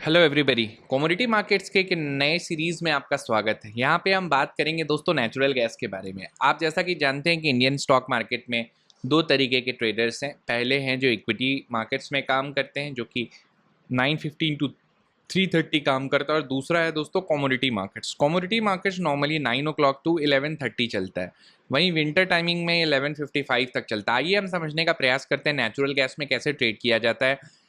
Hello everybody, commodity markets के एक नए सीरीज में आपका स्वागत है। यहाँ पे हम बात करेंगे दोस्तों नेचुरल गैस के बारे में। आप जैसा कि जानते हैं कि इंडियन स्टॉक मार्केट में दो तरीके के ट्रेडर्स हैं। पहले हैं जो इक्विटी मार्केट्स में काम करते हैं, जो कि 9:15 टू 3:30 काम करता है, और दूसरा है दोस्तों commodity markets. Commodity markets normally 9 o'clock to 11:30 चलता है, वहीं विंटर टाइमिंग में 11:55 तक चलता है। आइए हम समझने का प्रयास करते हैं नेचुरल गैस में कैसे ट्रेड किया जाता है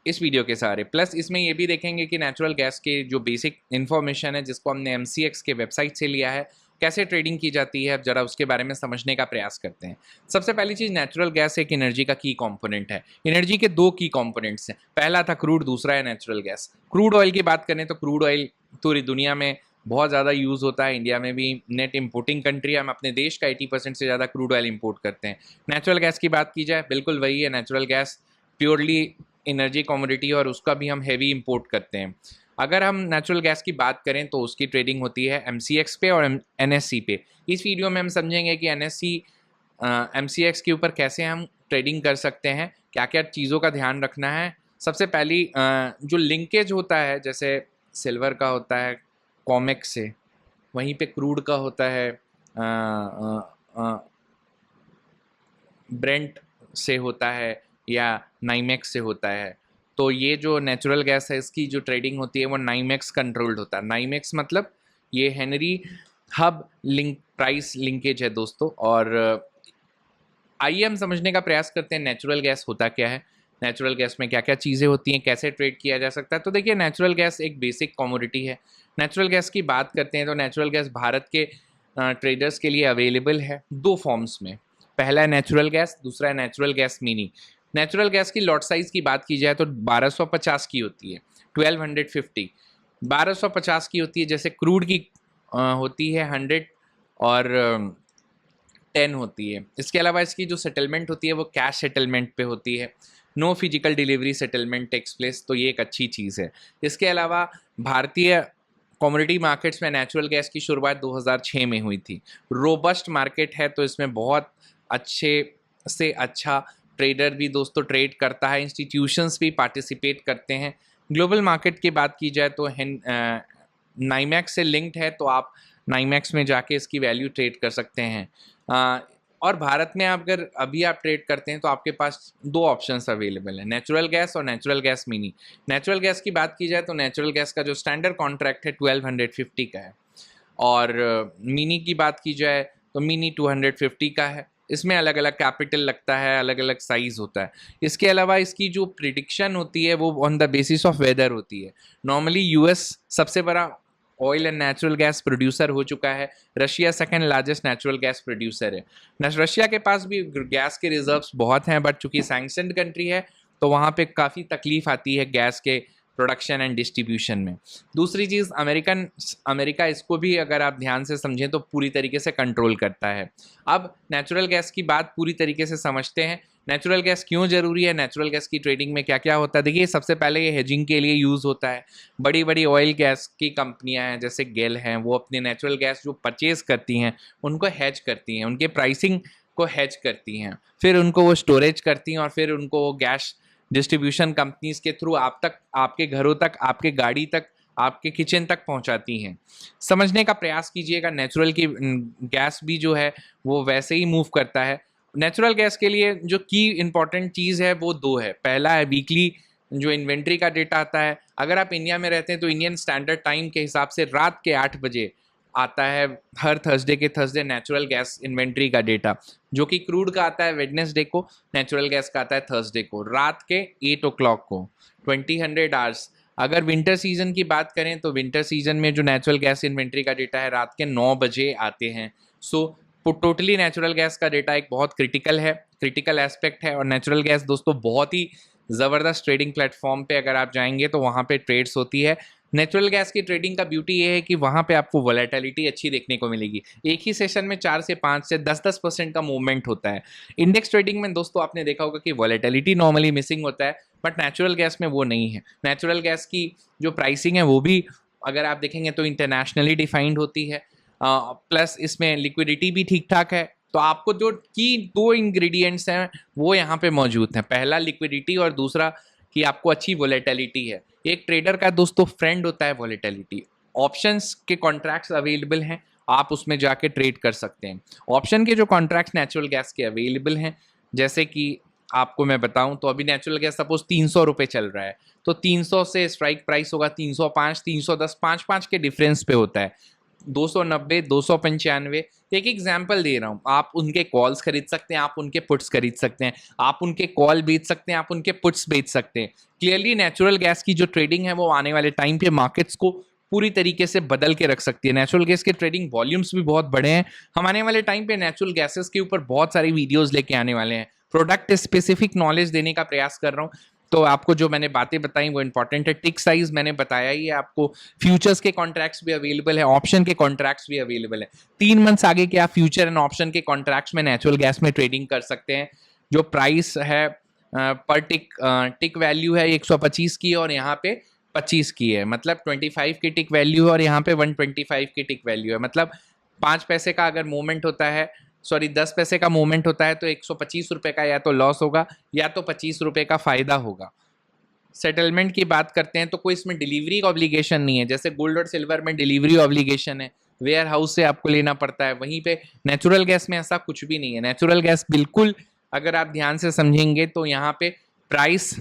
इस वीडियो के सहारे। प्लस इसमें ये भी देखेंगे कि नेचुरल गैस के जो बेसिक इन्फॉर्मेशन है, जिसको हमने MCX के वेबसाइट से लिया है, कैसे ट्रेडिंग की जाती है, अब जरा उसके बारे में समझने का प्रयास करते हैं। सबसे पहली चीज़, नेचुरल गैस एक एनर्जी का की कंपोनेंट है। एनर्जी के दो की कंपोनेंट्स हैं, पहला था क्रूड, दूसरा है नेचुरल गैस। क्रूड ऑयल की बात करें तो क्रूड ऑयल पूरी दुनिया में बहुत ज़्यादा यूज़ होता है। इंडिया में भी नेट इंपोर्टिंग कंट्री है, हम अपने देश का 80% से ज़्यादा क्रूड ऑयल इंपोर्ट करते हैं। नेचुरल गैस की बात की जाए, बिल्कुल वही है। Natural gas purely energy commodity, और उसका भी हम हैवी इंपोर्ट करते हैं। अगर हम नेचुरल गैस की बात करें तो उसकी ट्रेडिंग होती है MCX पे और NSE पे। इस वीडियो में हम समझेंगे कि NSE MCX के ऊपर कैसे हम ट्रेडिंग कर सकते हैं, क्या क्या चीज़ों का ध्यान रखना है। सबसे पहली जो लिंकेज होता है, जैसे सिल्वर का होता है कॉमेक्स से, वहीं पे क्रूड का होता है ब्रेंट से होता है, या नाइमेक्स से होता है। तो ये जो नेचुरल गैस है, इसकी जो ट्रेडिंग होती है वो नाइमेक्स कंट्रोल्ड होता है। नाइमेक्स मतलब ये Henry hub link price linkage है दोस्तों। और आइए हम समझने का प्रयास करते हैं नेचुरल गैस होता क्या है, नेचुरल गैस में क्या क्या चीज़ें होती हैं, कैसे ट्रेड किया जा सकता है। तो देखिए, नेचुरल गैस एक बेसिक कमोडिटी है। नेचुरल गैस की बात करते हैं तो नेचुरल गैस भारत के ट्रेडर्स के लिए अवेलेबल है दो फॉर्म्स में। पहला है नेचुरल गैस, दूसरा है natural gas mini. Natural gas की लॉट साइज़ की बात की जाए तो 1250 की होती है, 1250। 1250 की होती है, जैसे क्रूड की होती है 100 और 10 होती है। इसके अलावा इसकी जो सेटलमेंट होती है वो कैश सेटलमेंट पे होती है, no physical delivery settlement takes place, तो ये एक अच्छी चीज़ है। इसके अलावा भारतीय कमोडिटी मार्केट्स में नेचुरल गैस की शुरुआत 2006 में हुई थी। रोबस्ट मार्केट है, तो इसमें बहुत अच्छे से अच्छा ट्रेडर भी दोस्तों ट्रेड करता है, इंस्टीट्यूशंस भी पार्टिसिपेट करते हैं। ग्लोबल मार्केट की बात की जाए तो नाइमैक्स से लिंक्ड है, तो आप नाइमैक्स में जाके इसकी वैल्यू ट्रेड कर सकते हैं। और भारत में अगर अभी आप ट्रेड करते हैं तो आपके पास दो ऑप्शंस अवेलेबल हैं, नेचुरल गैस और natural gas mini. Natural gas की बात की जाए तो नेचुरल गैस का जो स्टैंडर्ड कॉन्ट्रैक्ट है 1250 का है, और मिनी की बात की जाए तो मिनी 250 का है। इसमें अलग अलग कैपिटल लगता है, अलग अलग साइज़ होता है। इसके अलावा इसकी जो प्रिडिक्शन होती है वो on the basis of weather होती है। नॉर्मली यूएस सबसे बड़ा oil and natural gas producer हो चुका है, Russia second largest natural gas producer है। रशिया के पास भी गैस के रिजर्व्स बहुत हैं, बट चूंकि सैंक्शनड कंट्री है तो वहाँ पे काफ़ी तकलीफ आती है गैस के प्रोडक्शन एंड डिस्ट्रीब्यूशन में। दूसरी चीज़, अमेरिका इसको भी अगर आप ध्यान से समझें तो पूरी तरीके से कंट्रोल करता है। अब नेचुरल गैस की बात पूरी तरीके से समझते हैं, नेचुरल गैस क्यों ज़रूरी है, नेचुरल गैस की ट्रेडिंग में क्या क्या होता है। देखिए, सबसे पहले ये हेजिंग के लिए यूज़ होता है। बड़ी बड़ी ऑयल गैस की कंपनियां हैं जैसे गेल हैं, वो अपने नेचुरल गैस जो परचेज़ करती हैं उनको हैज करती हैं, उनके प्राइसिंग को हैज करती हैं, फिर उनको वो स्टोरेज करती हैं, और फिर उनको वो गैस डिस्ट्रीब्यूशन कंपनीज के थ्रू आप तक, आपके घरों तक, आपके गाड़ी तक, आपके किचन तक पहुंचाती हैं। समझने का प्रयास कीजिएगा, नेचुरल की गैस भी जो है वो वैसे ही मूव करता है। नेचुरल गैस के लिए जो की इंपॉर्टेंट चीज़ है वो दो है। पहला है वीकली जो इन्वेंट्री का डेटा आता है। अगर आप इंडिया में रहते हैं तो इंडियन स्टैंडर्ड टाइम के हिसाब से रात के 8 बजे आता है हर थर्सडे नेचुरल गैस इन्वेंट्री का डेटा, जो कि क्रूड का आता है वेडनेसडे को, नेचुरल गैस का आता है थर्सडे को रात के 8 o'clock को, 2000 आवर्स। अगर विंटर सीजन की बात करें तो विंटर सीजन में जो नेचुरल गैस इन्वेंट्री का डेटा है रात के 9 बजे आते हैं। सो टोटली नेचुरल गैस का डेटा एक बहुत क्रिटिकल एस्पेक्ट है। और नेचुरल गैस दोस्तों बहुत ही ज़बरदस्त ट्रेडिंग प्लेटफॉर्म पे अगर आप जाएंगे तो वहाँ पे ट्रेड्स होती है। नेचुरल गैस की ट्रेडिंग का ब्यूटी ये है कि वहाँ पे आपको वॉलेटिलिटी अच्छी देखने को मिलेगी। एक ही सेशन में 4 से 5 से 10% का मूवमेंट होता है। इंडेक्स ट्रेडिंग में दोस्तों आपने देखा होगा कि वॉलेटिलिटी नॉर्मली मिसिंग होता है, बट नेचुरल गैस में वो नहीं है। नेचुरल गैस की जो प्राइसिंग है वो भी अगर आप देखेंगे तो इंटरनेशनली डिफाइंड होती है, प्लस इसमें लिक्विडिटी भी ठीक ठाक है। तो आपको जो की दो इंग्रेडिएंट्स हैं वो यहाँ पे मौजूद हैं, पहला लिक्विडिटी और दूसरा कि आपको अच्छी वोलेटिलिटी है। एक ट्रेडर का दोस्तों फ्रेंड होता है वोलेटिलिटी। ऑप्शंस के कॉन्ट्रैक्ट्स अवेलेबल हैं, आप उसमें जाके ट्रेड कर सकते हैं। ऑप्शन के जो कॉन्ट्रैक्ट्स नेचुरल गैस के अवेलेबल हैं, जैसे कि आपको मैं बताऊं तो अभी नेचुरल गैस सपोज 300 रुपये चल रहा है, तो 300 से स्ट्राइक प्राइस होगा 305, 310, 5 के डिफरेंस पे होता है। 290, 295, एक एग्जाम्पल दे रहा हूँ। आप उनके कॉल्स खरीद सकते हैं, आप उनके पुट्स खरीद सकते हैं, आप उनके कॉल बेच सकते हैं, आप उनके पुट्स बेच सकते हैं। क्लियरली नेचुरल गैस की जो ट्रेडिंग है वो आने वाले टाइम पे मार्केट्स को पूरी तरीके से बदल के रख सकती है। नेचुरल गैस के ट्रेडिंग वॉल्यूम्स भी बहुत बड़े हैं। हम आने वाले टाइम पे नेचुरल गैसेस के ऊपर बहुत सारी वीडियोस लेके आने वाले हैं। प्रोडक्ट स्पेसिफिक नॉलेज देने का प्रयास कर रहा हूँ, तो आपको जो मैंने बातें बताई वो इंपॉर्टेंट है। टिक साइज मैंने बताया ही है आपको। फ्यूचर्स के कॉन्ट्रैक्ट्स भी अवेलेबल है, ऑप्शन के कॉन्ट्रैक्ट्स भी अवेलेबल है। 3 मंथ्स आगे के आप फ्यूचर एंड ऑप्शन के कॉन्ट्रैक्ट्स में नेचुरल गैस में ट्रेडिंग कर सकते हैं। जो प्राइस है पर टिक वैल्यू है 125 की और यहाँ पे 25 की है, मतलब 25 की टिक वैल्यू है और यहाँ पे 125 की टिक वैल्यू है। मतलब 5 पैसे का अगर मूवमेंट होता है, सॉरी 10 पैसे का मूवमेंट होता है, तो 125 रुपये का या तो लॉस होगा या तो 25 रुपये का फ़ायदा होगा। सेटलमेंट की बात करते हैं तो कोई इसमें डिलीवरी का ऑब्लिगेशन नहीं है। जैसे गोल्ड और सिल्वर में डिलीवरी ऑब्लिगेशन है, वेयर हाउस से आपको लेना पड़ता है, वहीं पे नेचुरल गैस में ऐसा कुछ भी नहीं है। नेचुरल गैस बिल्कुल, अगर आप ध्यान से समझेंगे तो यहाँ पे प्राइस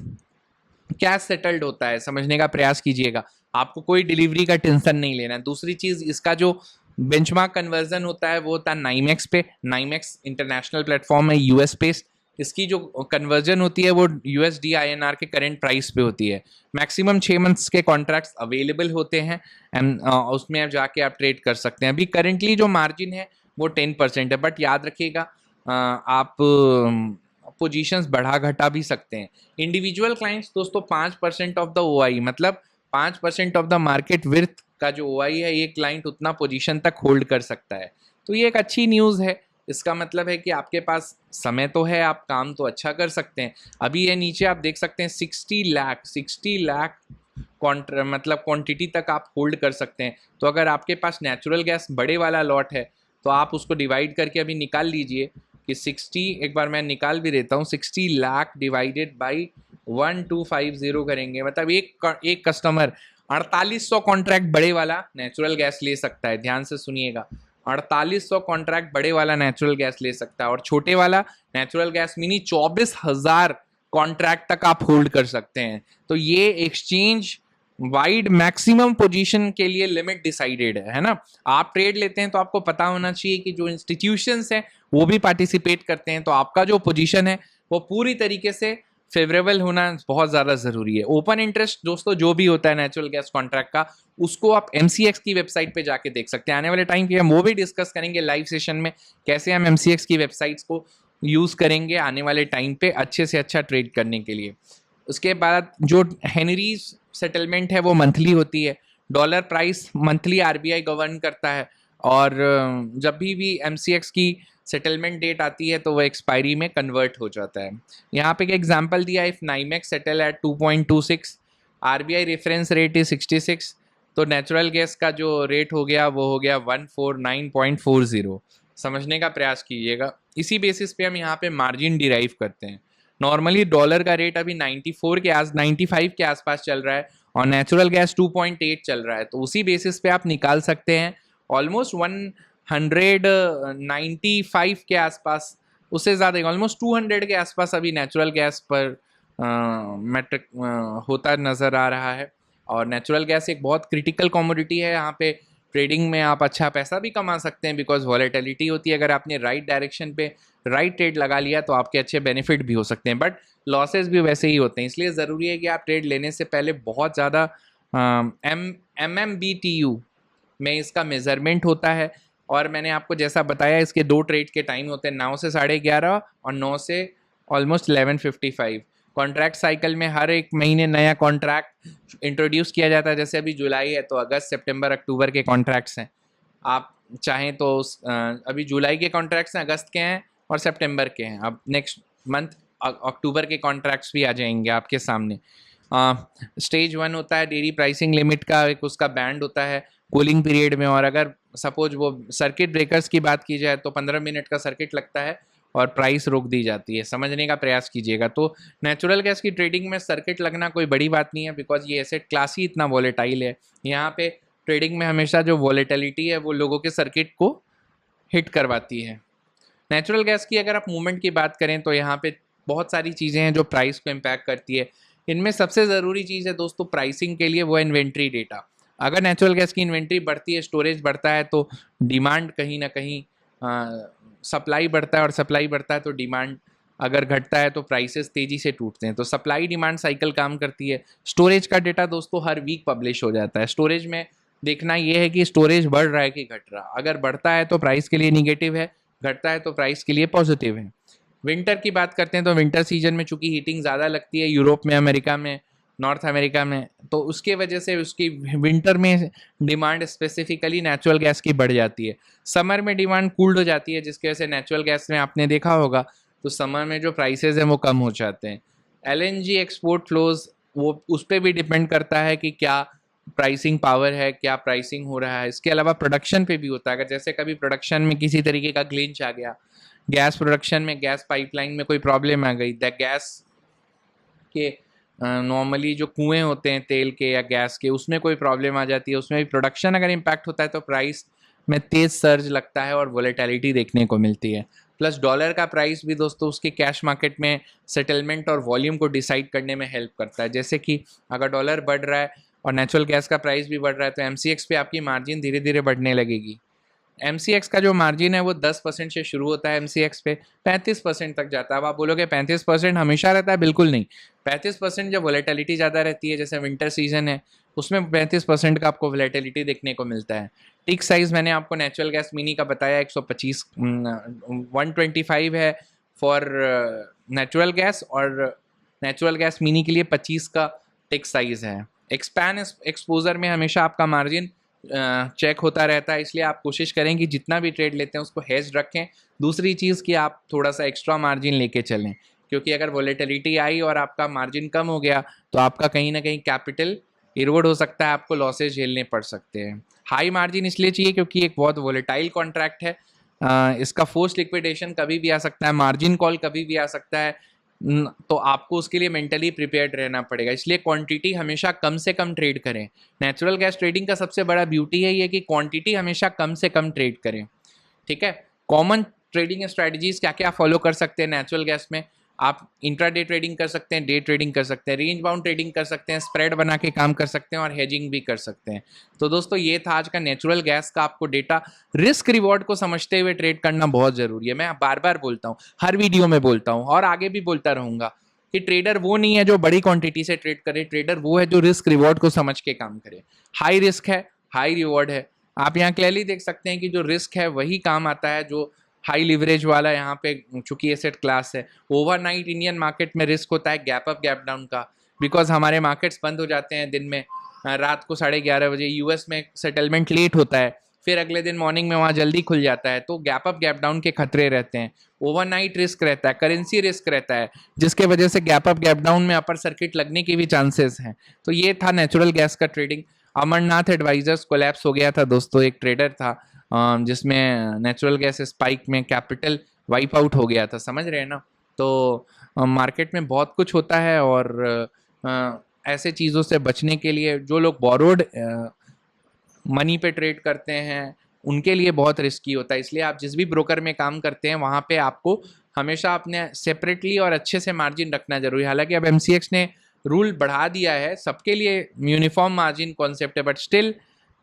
क्या सेटल्ड होता है समझने का प्रयास कीजिएगा। आपको कोई डिलीवरी का टेंशन नहीं लेना है। दूसरी चीज़, इसका जो बेंचमार्क कन्वर्जन होता है वो होता है नाइमेक्स पे। नाइमेक्स इंटरनेशनल प्लेटफॉर्म है, यूएस बेस्ड। इसकी जो कन्वर्जन होती है वो यूएसडी आईएनआर के करंट प्राइस पे होती है। मैक्सिमम 6 मंथ्स के कॉन्ट्रैक्ट्स अवेलेबल होते हैं एंड उसमें आप जाके आप ट्रेड कर सकते हैं। अभी करेंटली जो मार्जिन है वो 10% है, बट याद रखिएगा आप पोजीशंस बढ़ा घटा भी सकते हैं। इंडिविजुअल क्लाइंट्स दोस्तों 5% ऑफ द ओआई, मतलब 5% ऑफ द मार्केट विर्थ का जो ओआई है, ये क्लाइंट उतना पोजीशन तक होल्ड कर सकता है। तो ये एक अच्छी न्यूज़ है। इसका मतलब है कि आपके पास समय तो है, आप काम तो अच्छा कर सकते हैं। अभी ये नीचे आप देख सकते हैं 60 लाख मतलब क्वांटिटी तक आप होल्ड कर सकते हैं। तो अगर आपके पास नेचुरल गैस बड़े वाला लॉट है तो आप उसको डिवाइड करके अभी निकाल लीजिए कि 60, एक बार मैं निकाल भी देता हूँ, 60 लाख डिवाइडेड बाई 1250 करेंगे, मतलब एक कस्टमर 4800 कॉन्ट्रैक्ट बड़े वाला नेचुरल गैस ले सकता है। ध्यान से सुनिएगा, 4800 कॉन्ट्रैक्ट बड़े वाला नेचुरल गैस ले सकता है, और छोटे वाला नेचुरल गैस मिनी 24,000 कॉन्ट्रैक्ट तक आप होल्ड कर सकते हैं। तो ये एक्सचेंज वाइड मैक्सिमम पोजीशन के लिए लिमिट डिसाइडेड है ना। आप ट्रेड लेते हैं तो आपको पता होना चाहिए कि जो इंस्टीट्यूशंस हैं वो भी पार्टिसिपेट करते हैं, तो आपका जो पोजीशन है वो पूरी तरीके से फेवरेबल होना बहुत ज़्यादा ज़रूरी है। ओपन इंटरेस्ट दोस्तों जो भी होता है नेचुरल गैस कॉन्ट्रैक्ट का, उसको आप MCX की वेबसाइट पे जाके देख सकते हैं। आने वाले टाइम पे हम वो भी डिस्कस करेंगे लाइव सेशन में, कैसे हम MCX की वेबसाइट्स को यूज़ करेंगे आने वाले टाइम पे अच्छे से अच्छा ट्रेड करने के लिए। उसके बाद जो हेनरीज सेटलमेंट है वो मंथली होती है। Dollar price monthly RBI govern करता है, और जब भी MCX की सेटलमेंट डेट आती है तो वो एक्सपायरी में कन्वर्ट हो जाता है। यहाँ पे एक एग्जांपल दिया है, if NYMEX settle at 2.26, RBI reference rate is 66, तो नेचुरल गैस का जो रेट हो गया वो हो गया 149.40। समझने का प्रयास कीजिएगा। इसी बेसिस पे हम यहाँ पे मार्जिन डिराइव करते हैं। नॉर्मली डॉलर का रेट अभी 95 के आसपास चल रहा है और नेचुरल गैस 2.8 चल रहा है, तो उसी बेसिस पे आप निकाल सकते हैं ऑलमोस्ट 195 के आसपास, उससे ज़्यादा ऑलमोस्ट 200 के आसपास अभी नेचुरल गैस पर मेट्रिक होता नज़र आ रहा है। और नेचुरल गैस एक बहुत क्रिटिकल कमोडिटी है। यहाँ पे ट्रेडिंग में आप अच्छा पैसा भी कमा सकते हैं बिकॉज वॉलेटिलिटी होती है। अगर आपने राइट डायरेक्शन पे राइट ट्रेड लगा लिया तो आपके अच्छे बेनिफिट भी हो सकते हैं, बट लॉसेस भी वैसे ही होते हैं। इसलिए ज़रूरी है कि आप ट्रेड लेने से पहले बहुत ज़्यादा MMBTU में इसका मेज़रमेंट होता है। और मैंने आपको जैसा बताया इसके 2 ट्रेड के टाइम होते हैं, 9 से 11:30 और 9 से ऑलमोस्ट 11:55। कॉन्ट्रैक्ट साइकिल में हर एक महीने नया कॉन्ट्रैक्ट इंट्रोड्यूस किया जाता है। जैसे अभी जुलाई है तो अगस्त, सितंबर, अक्टूबर के कॉन्ट्रैक्ट्स हैं। आप चाहें तो अभी जुलाई के कॉन्ट्रैक्ट्स हैं, अगस्त के हैं और सितंबर के हैं। अब नेक्स्ट मंथ अक्टूबर के कॉन्ट्रैक्ट्स भी आ जाएंगे आपके सामने। स्टेज 1 होता है डेली प्राइसिंग लिमिट का, एक उसका बैंड होता है कूलिंग पीरियड में। और अगर सपोज वो सर्किट ब्रेकर्स की बात की जाए तो 15 मिनट का सर्किट लगता है और प्राइस रोक दी जाती है। समझने का प्रयास कीजिएगा। तो नेचुरल गैस की ट्रेडिंग में सर्किट लगना कोई बड़ी बात नहीं है, बिकॉज ये एसेट क्लास ही इतना वॉलेटाइल है। यहाँ पे ट्रेडिंग में हमेशा जो वॉलेटिलिटी है वो लोगों के सर्किट को हिट करवाती है। नेचुरल गैस की अगर आप मूवमेंट की बात करें तो यहाँ पे बहुत सारी चीज़ें हैं जो प्राइस को इम्पैक्ट करती है। इनमें सबसे ज़रूरी चीज़ है दोस्तों प्राइसिंग के लिए, वो है इन्वेंट्री डेटा। अगर नेचुरल गैस की इन्वेंट्री बढ़ती है, स्टोरेज बढ़ता है, तो डिमांड कहीं ना कहीं, सप्लाई बढ़ता है और सप्लाई बढ़ता है तो डिमांड अगर घटता है तो प्राइसेस तेज़ी से टूटते हैं। तो सप्लाई डिमांड साइकिल काम करती है। स्टोरेज का डेटा दोस्तों हर वीक पब्लिश हो जाता है। स्टोरेज में देखना ये है कि स्टोरेज बढ़ रहा है कि घट रहा। अगर बढ़ता है तो प्राइस के लिए निगेटिव है, घटता है तो प्राइस के लिए पॉजिटिव है। विंटर की बात करते हैं तो विंटर सीजन में चूंकि हीटिंग ज़्यादा लगती है यूरोप में, अमेरिका में, नॉर्थ अमेरिका में, तो उसके वजह से उसकी विंटर में डिमांड स्पेसिफिकली नेचुरल गैस की बढ़ जाती है। समर में डिमांड कूल्ड हो जाती है, जिसकी वजह से नेचुरल गैस में आपने देखा होगा तो समर में जो प्राइसेस हैं वो कम हो जाते हैं। एलएनजी एक्सपोर्ट फ्लोज, वो उस पर भी डिपेंड करता है कि क्या प्राइसिंग पावर है, क्या प्राइसिंग हो रहा है। इसके अलावा प्रोडक्शन पे भी होता है। अगर जैसे कभी प्रोडक्शन में किसी तरीके का ग्लिच आ गया, गैस प्रोडक्शन में गैस पाइपलाइन में कोई प्रॉब्लम आ गई, द गैस के नॉर्मली जो कुएं होते हैं तेल के या गैस के, उसमें कोई प्रॉब्लम आ जाती है, उसमें भी प्रोडक्शन अगर इम्पैक्ट होता है तो प्राइस में तेज़ सर्ज लगता है और वोलेटिलिटी देखने को मिलती है। प्लस डॉलर का प्राइस भी दोस्तों उसके कैश मार्केट में सेटलमेंट और वॉल्यूम को डिसाइड करने में हेल्प करता है। जैसे कि अगर डॉलर बढ़ रहा है और नेचुरल गैस का प्राइस भी बढ़ रहा है तो एमसीएक्स पे आपकी मार्जिन धीरे धीरे बढ़ने लगेगी। एमसीएक्स का जो मार्जिन है वो 10% से शुरू होता है, एमसीएक्स पे 35% तक जाता है। अब आप बोलोगे 35% हमेशा रहता है, बिल्कुल नहीं। 35% जब वोलेटिलिटी ज़्यादा रहती है, जैसे विंटर सीजन है, उसमें 35% का आपको वोलेटिलिटी देखने को मिलता है। टिक साइज़ मैंने आपको नेचुरल गैस मिनी का बताया 125 125 है फॉर नेचुरल गैस, और नेचुरल गैस मिनी के लिए 25 का टिक साइज़ है। एक्सपैन एक्सपोजर में हमेशा आपका मार्जिन चेक होता रहता है, इसलिए आप कोशिश करें कि जितना भी ट्रेड लेते हैं उसको हेज रखें। दूसरी चीज़ कि आप थोड़ा सा एक्स्ट्रा मार्जिन लेके चलें, क्योंकि अगर वोलेटिलिटी आई और आपका मार्जिन कम हो गया तो आपका कहीं ना कहीं कैपिटल इरोड हो सकता है, आपको लॉसेज झेलने पड़ सकते हैं। हाई मार्जिन इसलिए चाहिए क्योंकि एक बहुत वोलेटाइल कॉन्ट्रैक्ट है, इसका फोर्स लिक्विडेशन कभी भी आ सकता है, मार्जिन कॉल कभी भी आ सकता है, तो आपको उसके लिए मेंटली प्रिपेयर्ड रहना पड़ेगा। इसलिए क्वांटिटी हमेशा कम से कम ट्रेड करें। नेचुरल गैस ट्रेडिंग का सबसे बड़ा ब्यूटी है ये कि क्वांटिटी हमेशा कम से कम ट्रेड करें। ठीक है। कॉमन ट्रेडिंग स्ट्रैटेजीज क्या क्या फॉलो कर सकते हैं नेचुरल गैस में? आप इंट्राडे ट्रेडिंग कर सकते हैं, डे ट्रेडिंग कर सकते हैं, रेंज बाउंड ट्रेडिंग कर सकते हैं, स्प्रेड बना के काम कर सकते हैं और हेजिंग भी कर सकते हैं। तो दोस्तों ये था आज का नेचुरल गैस का आपको डेटा। रिस्क रिवॉर्ड को समझते हुए ट्रेड करना बहुत जरूरी है। मैं बार बार बोलता हूँ, हर वीडियो में बोलता हूँ और आगे भी बोलता रहूंगा कि ट्रेडर वो नहीं है जो बड़ी क्वांटिटी से ट्रेड करे, ट्रेडर वो है जो रिस्क रिवॉर्ड को समझ के काम करे। हाई रिस्क है, हाई रिवॉर्ड है। आप यहाँ क्लियरली देख सकते हैं कि जो रिस्क है वही काम आता है जो हाई लिवरेज वाला। यहाँ पे चूंकि एसेट क्लास है, ओवरनाइट इंडियन मार्केट में रिस्क होता है गैप अप गैप डाउन का, बिकॉज हमारे मार्केट्स बंद हो जाते हैं दिन में, रात को 11:30 बजे। यूएस में सेटलमेंट लेट होता है, फिर अगले दिन मॉर्निंग में वहाँ जल्दी खुल जाता है, तो गैप अप गैप डाउन के खतरे रहते हैं। ओवरनाइट रिस्क रहता है, करेंसी रिस्क रहता है, जिसके वजह से गैप अप गैप डाउन में अपर सर्किट लगने की भी चांसेस हैं। तो ये था नेचुरल गैस का ट्रेडिंग। अमरनाथ एडवाइजर्स कोलैप्स हो गया था दोस्तों, एक ट्रेडर था जिसमें नेचुरल गैस स्पाइक में कैपिटल वाइप आउट हो गया था। समझ रहे हैं ना? तो मार्केट में बहुत कुछ होता है और ऐसे चीज़ों से बचने के लिए जो लोग बोरोड मनी पे ट्रेड करते हैं उनके लिए बहुत रिस्की होता है। इसलिए आप जिस भी ब्रोकर में काम करते हैं वहाँ पे आपको हमेशा अपने सेपरेटली और अच्छे से मार्जिन रखना जरूरी है। हालांकि अब एमसीएक्स ने रूल बढ़ा दिया है, सबके लिए यूनिफॉर्म मार्जिन कॉन्सेप्ट है, बट स्टिल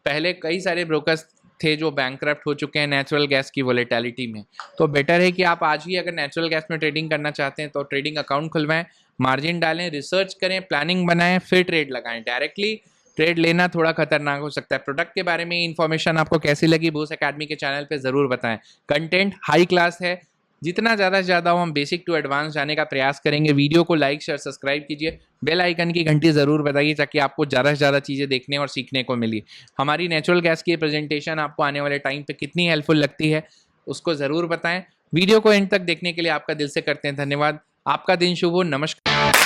पहले कई सारे ब्रोकर्स थे जो बैंकरप्ट हो चुके हैं नेचुरल गैस की वोलेटिलिटी में। तो बेटर है कि आप आज ही अगर नेचुरल गैस में ट्रेडिंग करना चाहते हैं तो ट्रेडिंग अकाउंट खुलवाएं, मार्जिन डालें, रिसर्च करें, प्लानिंग बनाएं, फिर ट्रेड लगाएं। डायरेक्टली ट्रेड लेना थोड़ा खतरनाक हो सकता है। प्रोडक्ट के बारे में इन्फॉर्मेशन आपको कैसी लगी बोस एकेडमी के चैनल पे ज़रूर बताएं। कंटेंट हाई क्लास है, जितना ज़्यादा से ज़्यादा हो हम बेसिक टू एडवांस जाने का प्रयास करेंगे। वीडियो को लाइक शेयर सब्सक्राइब कीजिए, बेल आइकन की घंटी ज़रूर बताइए ताकि आपको ज़्यादा से ज़्यादा चीज़ें देखने और सीखने को मिली। हमारी नेचुरल गैस की प्रेजेंटेशन आपको आने वाले टाइम पे कितनी हेल्पफुल लगती है उसको ज़रूर बताएं। वीडियो को एंड तक देखने के लिए आपका दिल से करते हैं धन्यवाद। आपका दिन शुभ हो। नमस्कार।